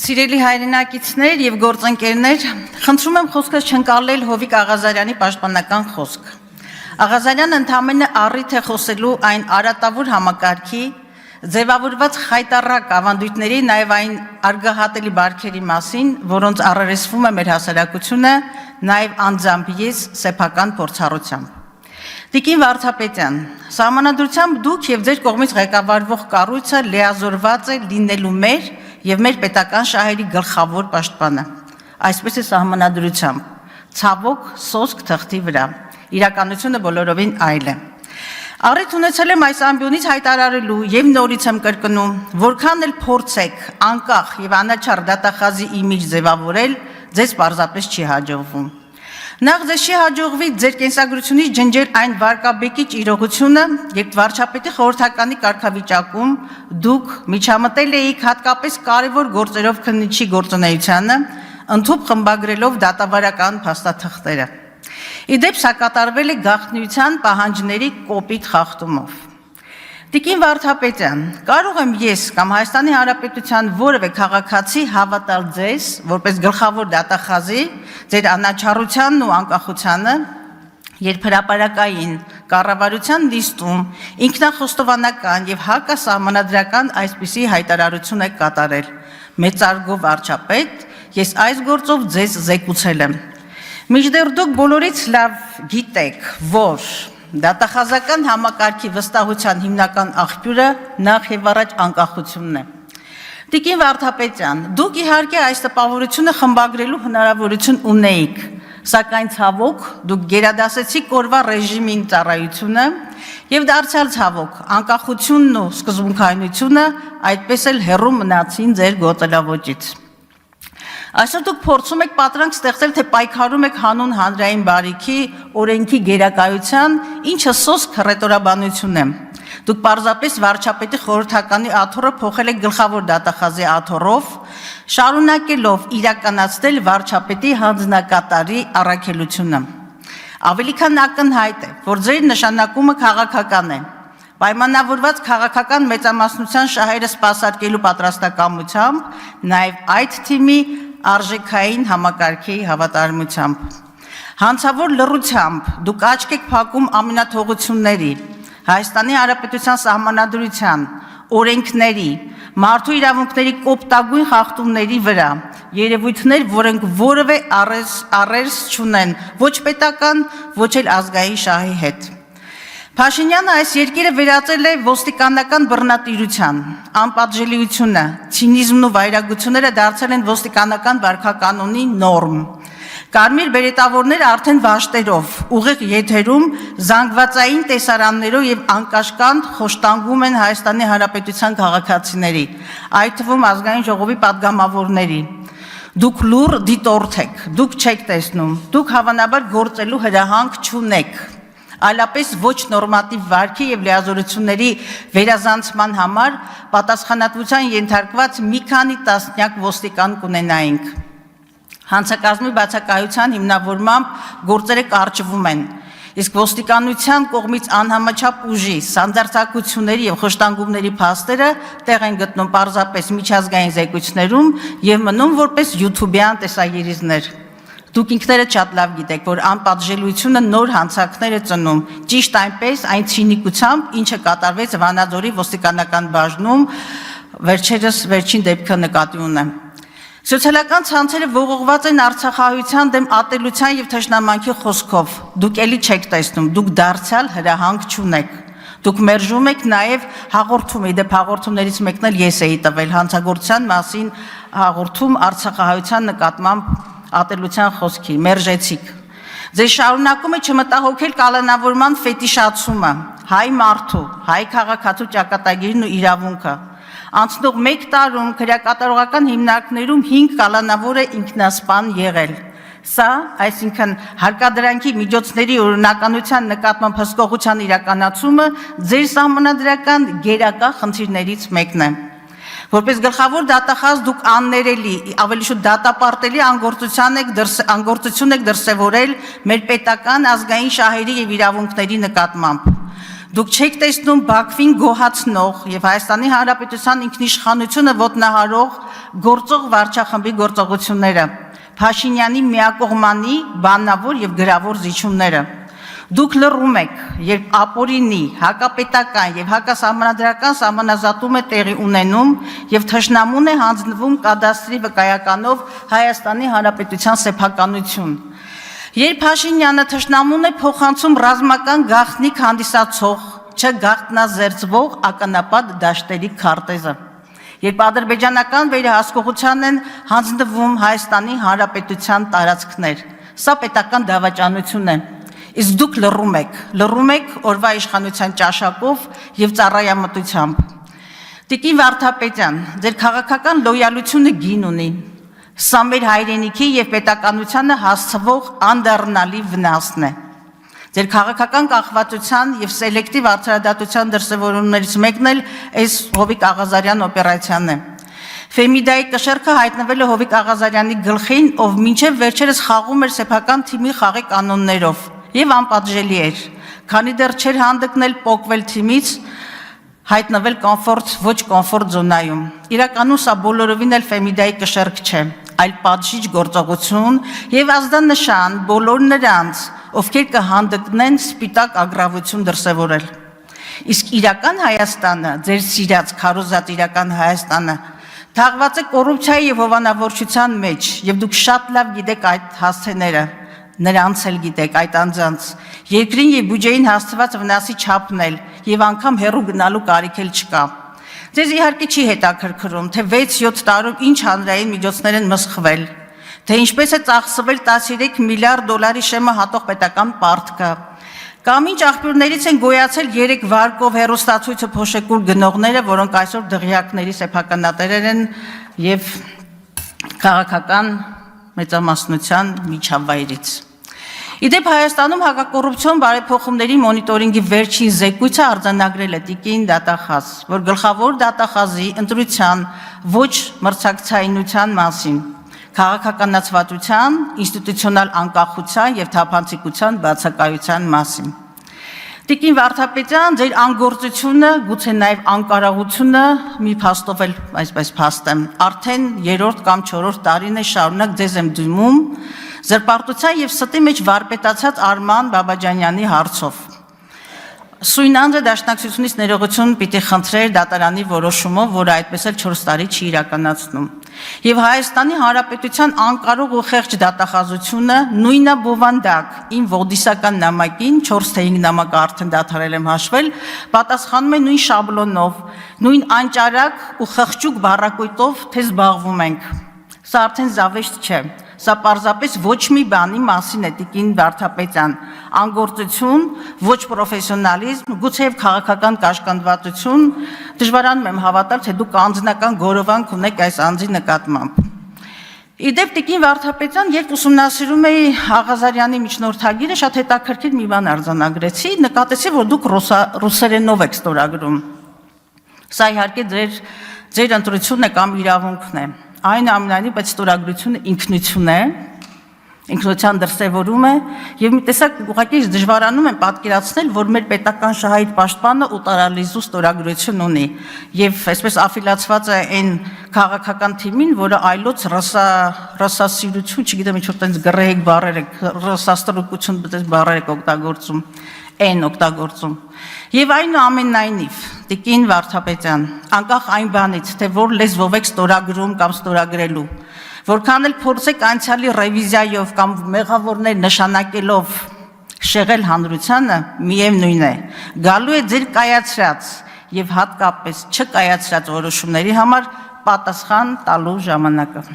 Սիրելի հայրենակիցներ եւ գործընկերներ, խնդրում եմ խոսքս չընկալել Հովիկ Աղազարյանի պաշտպանական խոսք։ Աղազարյանը ընդամենը առիթ է խոսելու այն արատավոր համակարգի, ձևավորված խայտառակ ավանդույթների, նաեւ այն արգահատելի բարքերի մասին, որոնց առերեսվում է մեր հասարակությունը, նաեւ անձամբ ես սեփական փորձառությամբ։ Տիկին Վարդապետյան, Սահմանադրությամբ դուք եւ ձեր կողմից ղեկավարվող կառույցը լիազորված է լինելու մեր եւ մեր պետական շահերի գլխավոր պաշտպանը, այսպես է Սահմանադրությամբ, ցավոք սոսկ թղթի վրա, իրականությունը բոլորովին այլ է։ Առիթ ունեցել եմ այս ամբիոնից հայտարարելու եւ նորից եմ կրկնում, որքան էլ փորձեք անկախ եւ անաչառ դատախազի իմիջ ձևավորել, ձեզ պարզապես չի հաջողվում։ Նախ ձեզ չի հաջողվի ձեր կենսագրությունից ջնջել այն վարկաբեկիչ իրողությունը, երբ վարչապետի խորհրդականի կարգավիճակում դուք միջամտել էիք հատկապես կարևոր գործերով քննիչի գործունեությանը, ընդհուպ խմբագրելով դատավարական փաստաթղթերը։ Իդեպ սա կատարվել է գաղտնիության պահանջների կոպիտ խախտումով։ Տիկին Վարդապետյան, կարող եմ ես կամ Հայաստանի Հանրապետության որևէ քաղաքացի հավատալ ձեզ, որպես գլխավոր դատախազի, ձեր անաչառությանն ու անկախությանը, երբ հրապարակային կառավարության նիստում ինքնախոստովանական եւ հակասահմանադրական այսպիսի հայտարարություն եք կատարել։ Մեծարգո վարչապետ, ես այս գործով ձեզ զեկուցել եմ։ Մինչդեռ դուք բոլորից լավ գիտեք, որ դատախազական համակարգի վստահության հիմնական աղբյուրը նախ եւ առաջ անկախությունն է։ Տիկին Վարդապետյան, դուք իհարկե այս տպավորությունը խմբագրելու հնարավորություն ունեիք, սակայն ցավոք դուք գերադասեցիք կորվա ռեժիմին ծառայությունը եւ դարձյալ ցավոք անկախությունն ու սկզբունքայնությունը այդպես էլ հեռու մնացին ձեր գործելավոճից։ Այսօր դուք փորձում եք պատրանք ստեղծել, թե պայքարում եք հանուն հանրային բարիքի, օրենքի գերակայության, ինչը սոսկ հռետորաբանություն է։ Դուք պարզապես վարչապետի խորհրդականի աթոռը փոխել եք գլխավոր դատախազի աթոռով, շարունակելով իրականացնել վարչապետի հանձնակատարի առաքելությունը։ Ավելի քան ակնհայտ է, որ ձեր նշանակումը քաղաքական է։ Պայմանավորված քաղաքական մեծամասնության շահերը սպասարկելու պատրաստակամությամբ, նաև այդ թիմի արժեքային համակարգի հավատարմությամբ։ Հանցավոր լռությամբ դուք աչք եք փակում ամենաթողությունների, Հայաստանի Հանրապետության Սահմանադրության, օրենքների, մարդու իրավունքների կոպտագույն խախտումների վրա, երևույթներ, որոնք որևէ առերս չունեն ոչ պետական, ոչ էլ ազգային շահի հետ։ Փաշինյանը այս երկիրը վերածել է ոստիկանական բռնատիրության, անպատժելիությունը, ցինիզմն ու վայրագությունները դարձել են ոստիկանական վարքականոնի նորմ։ Կարմիր բերետավորները արդեն վաշտերով, ուղիղ եթերում, զանգվածային տեսարաններով եւ անկաշկանդ խոշտանգում են Հայաստանի Հանրապետության քաղաքացիների, այդ թվում ազգային ժողովի падգամավորների։ Դուք լուր դիտորդ եք, դուք չեք տեսնում, դուք հավանաբար գործելու հրահանգ չունեք։ Այլապես ոչ նորմատիվ վարքի եւ լիազորությունների վերազանցման համար պատասխանատվության ենթարկված մի քանի տասնյակ ոստիկան կունենայինք։ Հանցակազմի բացակայության հիմնավորմամբ գործերը կարճվում են, իսկ ոստիկանության կողմից անհամաչափ ուժի, սանձարձակությունների եւ խոշտանգումների փաստերը տեղ են գտնում պարզապես միջազգային զեկույցներում եւ մնում որպես յութուբյան տեսագիրիզներ։ Դուք ինքներդ շատ լավ գիտեք, որ անպատժելիությունը նոր հանցանքներ է ծնում, ճիշտ այնպես այն ցինիկությամբ, ինչը կատարվեց Վանաձորի ոստիկանական բաժնում, վերջերս վերջին դեպքը նկատի ունեմ։ Սոցիալական ցանցերը ողողված են արցախահայության դեմ ատելության եւ թշնամանքի խոսքով։ Դուք էլի չեք տեսնում, դուք դարձյալ հրահանգ չունեք։ Դուք մերժում եք նաեւ հաղորդում, իդեպ հաղորդումներից մեկն էլ ես էի տվել հանցագործության մասին հաղորդում արցախահայության նկատմամբ ատելության խոսքի, մերժեցիք։ Ձեզ շարունակում է չմտահոգել կալանավորման ֆետիշացումը, հայ մարդու, հայ քաղաքացու ճակատագիրն ու իրավունքը։ Անցնող 1 տարում քրեակատարողական հիմնարկներում 5 կալանավոր է ինքնասպան եղել։ Սա, այսինքն հարկադրանքի միջոցների օրինականության նկատմամբ հսկողության իրականացումը ձեր սահմանադրական գերակա խնդիրներից մեկն է։ Որպես գլխավոր դատախազ դուք աններելի, ավելի շուտ դատապարտելի անգործություն եք դրսևորել մեր պետական ազգային շահերի եւ իրավունքների նկատմամբ։ Դուք չեք տեսնում Բաքվին գոհացնող եւ Հայաստանի Հանրապետության ինքնիշխանությունը ոտնահարող գործող վարչախմբի գործողությունները, Փաշինյանի միակողմանի, բանավոր եւ գրավոր զիջումները։ Դուք լռում եք, երբ ապօրինի, հակապետական եւ հակասահմանադրական սահմանազատում է տեղի ունենում եւ թշնամուն է հանձնվում կադաստրի վկայականով Հայաստանի Հանրապետության սեփականություն։ Երբ Փաշինյանը թշնամուն է փոխանցում ռազմական գաղտնիք հանդիսացող, չգաղտնազերծվող ականապատ դաշտերի քարտեզը։ Երբ ադրբեջանական վերահսկողության են հանձնվում Հայաստանի Հանրապետության տարածքներ, սա պետական դավաճանություն է։ Իսկ դուք լռում եք օրվա իշխանության ճաշակով եւ ծառայամտությամբ։ Տիկին Վարդապետյան, ձեր քաղաքական լոյալությունը գին ունի։ Սա մեր հայրենիքի եւ պետականությանը հասցվող անդառնալի վնասն է։ Ձեր քաղաքական կախվածության եւ սելեկտիվ արդարադատության դրսևորումներից մեկն էլ այս Հովիկ Աղազարյան օպերացիան է։ Ֆեմիդայի կշեռքը հայտնվել է Հովիկ Աղազարյանի գլխին, ով մինչև վերջերս խաղում էր սեփական թիմի խաղի կանոններով եւ անպատժելի էր, քանի դեռ չէր հանդգնել պոկվել թիմից, հայտնվել ոչ կոմֆորտ զոնայում։ Իրականում սա բոլորովին էլ Ֆեմիդայի կշեռք չէ, այլ պատժիչ գործողություն եւ ազդանշան բոլոր նրանց, ովքեր կհանդգնեն սպիտակ ագրավություն դրսևորել։ Իսկ իրական Հայաստանը, ձեր սիրած քարոզած իրական Հայաստանը, թաղված է կոռուպցիայի եւ հովանավորչության մեջ, եւ դուք շատ լավ գիտեք այդ հասցեները, նրանց էլ գիտեք այդ անձանց, երկրին եւ բյուջեին հասցված վնասի չափն էլ եւ անգամ հեռու գնալու կարիք էլ չկա։ Ձեզ իհարկե չի հետաքրքրում, թե 6-7 տարում ինչ հանրային միջոցներ են մսխվել, թե ինչպես է ծախսվել 13 միլիարդ դոլարի շեմը հատող պետական պարտքը, կամ ինչ աղբյուրներից են գոյացել 3 վարկով հեռուստացույցը փոշեկուր գնողները, որոնք այսօր դղյակների սեփականատերեր են եւ քաղաքական մեծամասնության միջավայրից։ Իդեպ Հայաստանում հակակոռուպցիոն բարեփոխումների մոնիտորինգի վերջին զեկույցը արձանագրել է տիկին դատախազ, որ գլխավոր դատախազի ընտրության ոչ մրցակցայնության մասին, քաղաքականացվածության, ինստիտուցիոնալ անկախության եւ թափանցիկության բացակայության մասին։ Տիկին Վարդապետյան, ձեր անգործությունը, գուցե նաև անկարողությունը մի փաստով էլ այսպես փաստ եմ, արդեն 3-րդ կամ 4-րդ տարին է շարունակ ձեզ եմ դիմում զրպարտության եւ ստի մեջ վարպետացած Արման Բաբաջանյանի հարցով։ Սույն անձը դաշնակցությունից ներողություն պիտի խնդրեր դատարանի որոշումով, որը այդպես էլ 4 տարի չի իրականացնում։ Եվ Հայաստանի Հանրապետության անկարող ու խեղճ դատախազությունը նույնը բովանդակ իմ ոդիսական նամակին 4-5 նամակը արդեն դադարել եմ հաշվել, պատասխանում է նույն շաբլոնով, նույն անճարակ ու խղճուկ բառակույտով, թե զբաղվում ենք։ Սա արդեն զավեշտ չէ։ Սա պարզապես ոչ մի բանի մասին է տիկին Վարդապետյան, անգործություն, ոչ պրոֆեսիոնալիզմ, գուցե եւ քաղաքական կաշկանդվածություն, դժվարանում եմ հավատալ, թե դուք անձնական գորովանք ունեք այս անձի նկատմամբ։ Իդեպ տիկին Վարդապետյան, երբ ուսումնասիրում էի Աղազարյանի միջնորդագիրը, շատ հետաքրքիր մի բան արձանագրեցի, նկատեցի, որ դուք ռուսերենով եք ստորագրում։ Սա իհարկե ձեր ընտրությունն է կամ իրավունքն է։ Այնուամենայնիվ, բայց ստորագրությունը ինքնություն է, ինքնության դրսևորում է եւ մի տեսակ ուղղակի դժվարանում եմ պատկերացնել, որ մեր պետական շահի պաշտպանը օտարալիզու ստորագրություն ունի եւ այսպես աֆիլացված է այն քաղաքական թիմին, որը այլոց ռասասիրություն, չգիտեմ ինչ որ տենց գրեհիկ բառեր եք, ռասաստրուկություն դες բառեր եք օգտագործում։ Եվ այնուամենայնիվ, տիկին Վարդապետյան, անկախ այն բանից, թե որ լեզվով եք ստորագրում կամ ստորագրելու, որքան էլ փորձեք անցյալի ռևիզիայով կամ մեղավորներ նշանակելով շեղել հանրությանը, միևնույն է, գալու է ձեր կայացրած եւ հատկապես չկայացրած որոշումների համար պատասխան տալու ժամանակը։